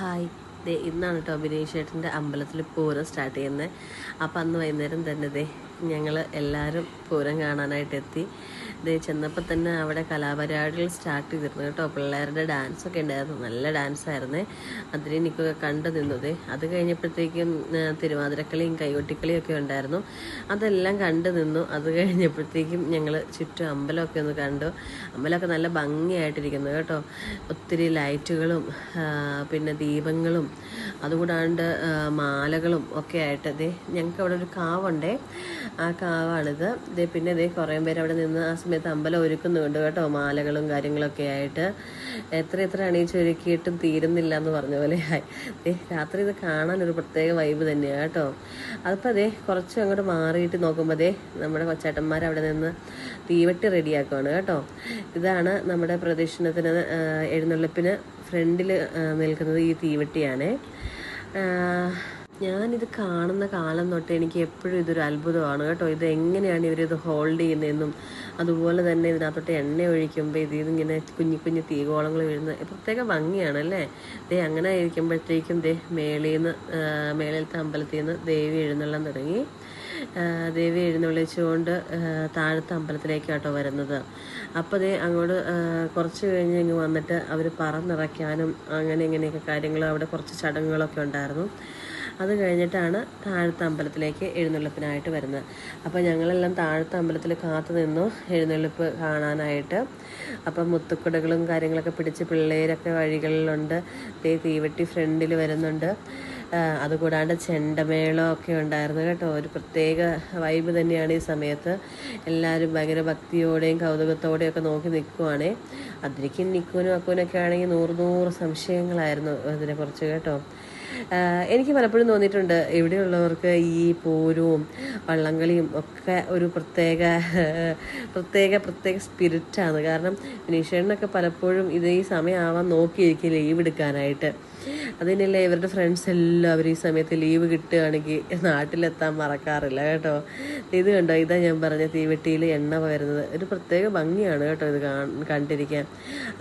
Hi, ഇന്നാണ് കേട്ടോ ബിനീഷ് ചേട്ടൻ്റെ അമ്പലത്തിൽ പൂരം സ്റ്റാർട്ട് ചെയ്യുന്നത്. അപ്പം അന്ന് വൈകുന്നേരം തന്നെ ഞങ്ങൾ എല്ലാവരും പൂരം കാണാനായിട്ട് എത്തി. ചെന്നപ്പോൾ തന്നെ അവിടെ കലാപരിപാടികൾ സ്റ്റാർട്ട് ചെയ്തിരുന്നു കേട്ടോ. പിള്ളേരുടെ ഡാൻസൊക്കെ ഉണ്ടായിരുന്നു, നല്ല ഡാൻസായിരുന്നേ. അതിൽ എനിക്കൊക്കെ കണ്ടു നിന്നത്. അത് കഴിഞ്ഞപ്പോഴത്തേക്കും തിരുവാതിരക്കളിയും കൈകൊട്ടിക്കളിയും ഒക്കെ ഉണ്ടായിരുന്നു. അതെല്ലാം കണ്ടു നിന്നു. അത് കഴിഞ്ഞപ്പോഴത്തേക്കും ഞങ്ങൾ ചുറ്റും അമ്പലമൊക്കെ ഒന്ന് കണ്ടു. അമ്പലമൊക്കെ നല്ല ഭംഗിയായിട്ടിരിക്കുന്നു കേട്ടോ. ഒത്തിരി ലൈറ്റുകളും പിന്നെ ദീപങ്ങളും അതുകൂടാണ്ട് മാലകളും ഒക്കെ ആയിട്ട് ഞങ്ങൾക്ക് അവിടെ ഒരു കാവുണ്ടേ. ആ കാവാണിത്. പിന്നെ കുറേ പേര് അവിടെ നിന്ന് ആ സമയത്ത് അമ്പലം ഒരുക്കുന്നുണ്ട് കേട്ടോ. മാലകളും കാര്യങ്ങളൊക്കെ ആയിട്ട് എത്ര അണിയിച്ചൊരുക്കിയിട്ടും തീരുന്നില്ല എന്ന് പറഞ്ഞ പോലെ ആയി. രാത്രി ഇത് കാണാൻ ഒരു പ്രത്യേക വൈബ് തന്നെയാണ് കേട്ടോ. അതിപ്പോൾ കുറച്ച് അങ്ങോട്ട് മാറിയിട്ട് നോക്കുമ്പോൾ നമ്മുടെ കൊച്ചേട്ടന്മാർ അവിടെ നിന്ന് തീവട്ടി റെഡിയാക്കുവാണ് കേട്ടോ. ഇതാണ് നമ്മുടെ പ്രദക്ഷിണത്തിന് എഴുന്നള്ളിപ്പിന് ഫ്രണ്ടിൽ നിൽക്കുന്നത് ഈ തീവട്ടിയാണ്. ഞാനിത് കാണുന്ന കാലം തൊട്ട് എനിക്ക് എപ്പോഴും ഇതൊരു അത്ഭുതമാണ് കേട്ടോ. ഇത് എങ്ങനെയാണ് ഇവരിത് ഹോൾഡ് ചെയ്യുന്നതെന്നും അതുപോലെ തന്നെ ഇതിനകത്തോട്ട് എണ്ണ ഒഴിക്കുമ്പോൾ ഇതിങ്ങനെ കുഞ്ഞു കുഞ്ഞു തീകോളങ്ങൾ വീഴുന്ന പ്രത്യേക ഭംഗിയാണല്ലേ. അങ്ങനെ ഇരിക്കുമ്പോഴത്തേക്കും മേളിലത്തെ അമ്പലത്തിൽ നിന്ന് ദേവി എഴുന്നള്ളം തുടങ്ങി. ദേവി എഴുന്നള്ളിച്ചുകൊണ്ട് താഴത്തെ അമ്പലത്തിലേക്ക് കേട്ടോ വരുന്നത്. അപ്പോൾ അങ്ങോട്ട് കുറച്ച് കഴിഞ്ഞ് ഇങ്ങ് വന്നിട്ട് അവർ പറന്നിറക്കാനും ഇങ്ങനെയൊക്കെ കാര്യങ്ങൾ അവിടെ കുറച്ച് ചടങ്ങുകളൊക്കെ ഉണ്ടായിരുന്നു. അത് കഴിഞ്ഞിട്ടാണ് താഴത്തെ അമ്പലത്തിലേക്ക് എഴുന്നള്ളിപ്പിനായിട്ട് വരുന്നത്. അപ്പോൾ ഞങ്ങളെല്ലാം താഴത്തെ അമ്പലത്തിൽ കാത്തു നിന്നു എഴുന്നള്ളിപ്പ് കാണാനായിട്ട്. അപ്പം മുത്തുക്കുടകളും കാര്യങ്ങളൊക്കെ പിടിച്ച് പിള്ളേരൊക്കെ വഴികളിലുണ്ട്. തീവട്ടി ഫ്രണ്ടിൽ വരുന്നുണ്ട്. അതുകൂടാണ്ട് ചെണ്ടമേളമൊക്കെ ഉണ്ടായിരുന്നു കേട്ടോ. ഒരു പ്രത്യേക വൈബ് തന്നെയാണ് ഈ സമയത്ത്. എല്ലാവരും ഭയങ്കര ഭക്തിയോടെയും കൗതുകത്തോടെയും ഒക്കെ നോക്കി നിൽക്കുവാണേ. അതിരിക്കും നിൽക്കുവാനും അക്കുവിനൊക്കെ ആണെങ്കിൽ 100 സംശയങ്ങളായിരുന്നു ഇതിനെക്കുറിച്ച് കേട്ടോ. എനിക്ക് പലപ്പോഴും തോന്നിയിട്ടുണ്ട് ഇവിടെയുള്ളവർക്ക് ഈ പൂരവും വള്ളംകളിയും ഒക്കെ ഒരു പ്രത്യേക സ്പിരിറ്റാണ്. കാരണം വിനീഷേട്ടനൊക്കെ പലപ്പോഴും ഈ സമയമാവാൻ നോക്കിയിരിക്കും ലീവ് എടുക്കാനായിട്ട്. അതിനല്ലേ ഇവരുടെ ഫ്രണ്ട്സ് എല്ലാവരും ഈ സമയത്ത് ലീവ് കിട്ടുകയാണെങ്കിൽ നാട്ടിലെത്താൻ മറക്കാറില്ല കേട്ടോ. ഇത് കണ്ടോ, ഇതാ ഞാൻ പറഞ്ഞ തീവെട്ടിയിൽ എണ്ണ വരുന്നത്. ഒരു പ്രത്യേക ഭംഗിയാണ് കേട്ടോ ഇത് കണ്ടിരിക്കാൻ.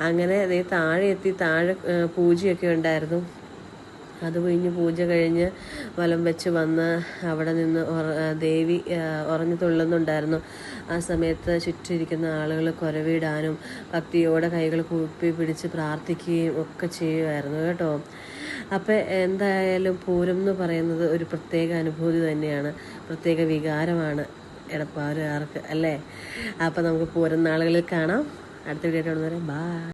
അങ്ങനെ താഴെ എത്തി. താഴെ പൂജയൊക്കെ ഉണ്ടായിരുന്നു. അത് കഴിഞ്ഞ് പൂജ കഴിഞ്ഞ് വലം വെച്ച് വന്ന് അവിടെ നിന്ന് ദേവി ഉറഞ്ഞു തുള്ളുന്നുണ്ടായിരുന്നു. ആ സമയത്ത് ചുറ്റിരിക്കുന്ന ആളുകൾ കുരവിടാനും ഭക്തിയോടെ കൈകൾ കൂപ്പി പിടിച്ച് പ്രാർത്ഥിക്കുകയും ഒക്കെ ചെയ്യുമായിരുന്നു കേട്ടോ. അപ്പം എന്തായാലും പൂരം എന്ന് പറയുന്നത് ഒരു പ്രത്യേക അനുഭൂതി തന്നെയാണ്, പ്രത്യേക വികാരമാണ് എടപ്പാറുകാർക്ക് അല്ലേ. അപ്പം നമുക്ക് പൂരം നാളുകളിൽ കാണാം. അടുത്ത വീഡിയോ ആയിട്ട് വരെ ബൈ.